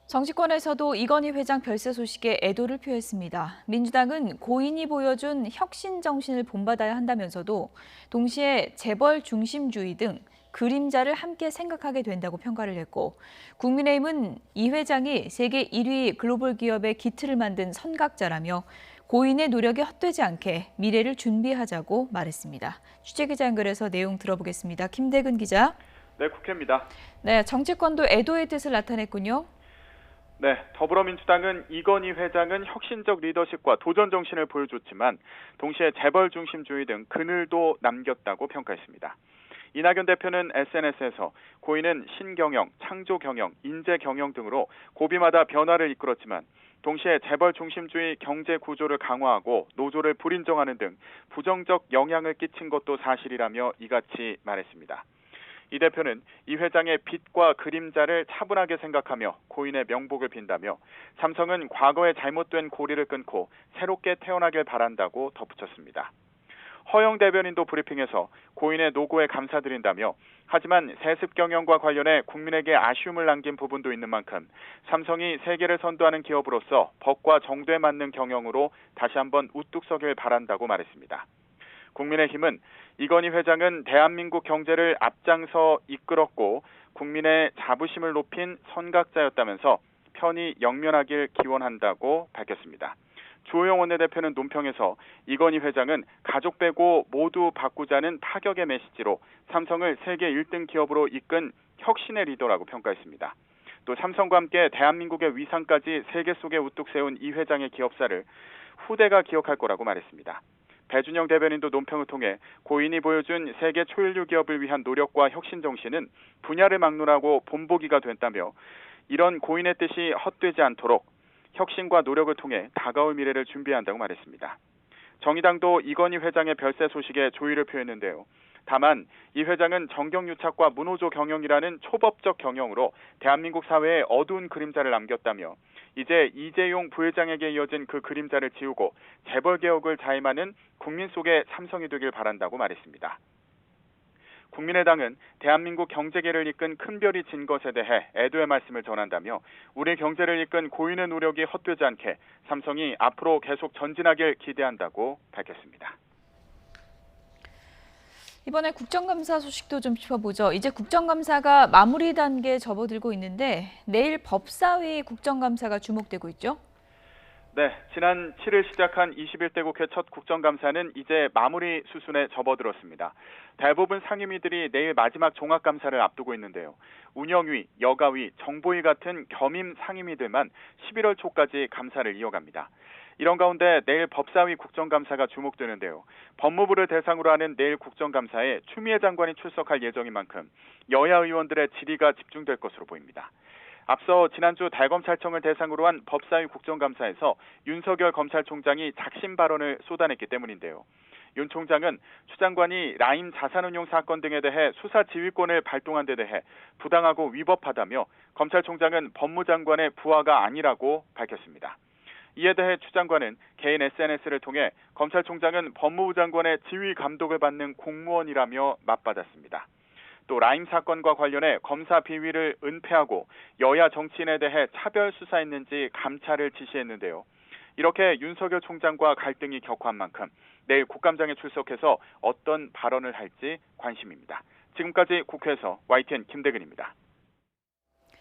정치권에서도 이건희 회장 별세 소식에 애도를 표했습니다. 민주당은 고인이 보여준 혁신 정신을 본받아야 한다면서도 동시에 재벌 중심주의 등 그림자를 함께 생각하게 된다고 평가를 했고, 국민의힘은 이 회장이 세계 1위 글로벌 기업의 기틀을 만든 선각자라며 고인의 노력이 헛되지 않게 미래를 준비하자고 말했습니다. 취재기자 연결해서 내용 들어보겠습니다. 김대근 기자. 네, 국회입니다. 네, 정치권도 애도의 뜻을 나타냈군요. 네, 더불어민주당은 이건희 회장은 혁신적 리더십과 도전 정신을 보여줬지만 동시에 재벌 중심주의 등 그늘도 남겼다고 평가했습니다. 이낙연 대표는 SNS에서 고인은 신경영, 창조경영, 인재경영 등으로 고비마다 변화를 이끌었지만 동시에 재벌 중심주의 경제 구조를 강화하고 노조를 불인정하는 등 부정적 영향을 끼친 것도 사실이라며 이같이 말했습니다. 이 대표는 이 회장의 빛과 그림자를 차분하게 생각하며 고인의 명복을 빈다며 삼성은 과거의 잘못된 고리를 끊고 새롭게 태어나길 바란다고 덧붙였습니다. 허영 대변인도 브리핑에서 고인의 노고에 감사드린다며 하지만 세습 경영과 관련해 국민에게 아쉬움을 남긴 부분도 있는 만큼 삼성이 세계를 선도하는 기업으로서 법과 정도에 맞는 경영으로 다시 한번 우뚝 서길 바란다고 말했습니다. 국민의힘은 이건희 회장은 대한민국 경제를 앞장서 이끌었고 국민의 자부심을 높인 선각자였다면서 편히 영면하길 기원한다고 밝혔습니다. 주호영 원내대표는 논평에서 이건희 회장은 가족 빼고 모두 바꾸자는 타격의 메시지로 삼성을 세계 1등 기업으로 이끈 혁신의 리더라고 평가했습니다. 또 삼성과 함께 대한민국의 위상까지 세계 속에 우뚝 세운 이 회장의 기업사를 후대가 기억할 거라고 말했습니다. 배준영 대변인도 논평을 통해 고인이 보여준 세계 초일류 기업을 위한 노력과 혁신 정신은 분야를 막론하고 본보기가 됐다며 이런 고인의 뜻이 헛되지 않도록 혁신과 노력을 통해 다가올 미래를 준비한다고 말했습니다. 정의당도 이건희 회장의 별세 소식에 조의를 표했는데요. 다만 이 회장은 정경유착과 무노조 경영이라는 초법적 경영으로 대한민국 사회에 어두운 그림자를 남겼다며 이제 이재용 부회장에게 이어진 그 그림자를 지우고 재벌개혁을 자임하는 국민 속의 삼성이 되길 바란다고 말했습니다. 국민의당은 대한민국 경제계를 이끈 큰별이 진 것에 대해 애도의 말씀을 전한다며 우리 경제를 이끈 고인의 노력이 헛되지 않게 삼성이 앞으로 계속 전진하길 기대한다고 밝혔습니다. 이번에 국정감사 소식도 좀 짚어보죠. 이제 국정감사가 마무리 단계에 접어들고 있는데 내일 법사위 국정감사가 주목되고 있죠? 네, 지난 7일 시작한 21대 국회 첫 국정감사는 이제 마무리 수순에 접어들었습니다. 대부분 상임위들이 내일 마지막 종합감사를 앞두고 있는데요. 운영위, 여가위, 정보위 같은 겸임 상임위들만 11월 초까지 감사를 이어갑니다. 이런 가운데 내일 법사위 국정감사가 주목되는데요. 법무부를 대상으로 하는 내일 국정감사에 추미애 장관이 출석할 예정인 만큼 여야 의원들의 질의가 집중될 것으로 보입니다. 앞서 지난주 대검찰청을 대상으로 한 법사위 국정감사에서 윤석열 검찰총장이 작심 발언을 쏟아냈기 때문인데요. 윤 총장은 추 장관이 라임 자산운용 사건 등에 대해 수사 지휘권을 발동한 데 대해 부당하고 위법하다며 검찰총장은 법무장관의 부하가 아니라고 밝혔습니다. 이에 대해 추 장관은 개인 SNS를 통해 검찰총장은 법무부 장관의 지휘 감독을 받는 공무원이라며 맞받았습니다. 또 라임 사건과 관련해 검사 비위를 은폐하고 여야 정치인에 대해 차별 수사했는지 감찰을 지시했는데요. 이렇게 윤석열 총장과 갈등이 격화한 만큼 내일 국감장에 출석해서 어떤 발언을 할지 관심입니다. 지금까지 국회에서 YTN 김대근입니다.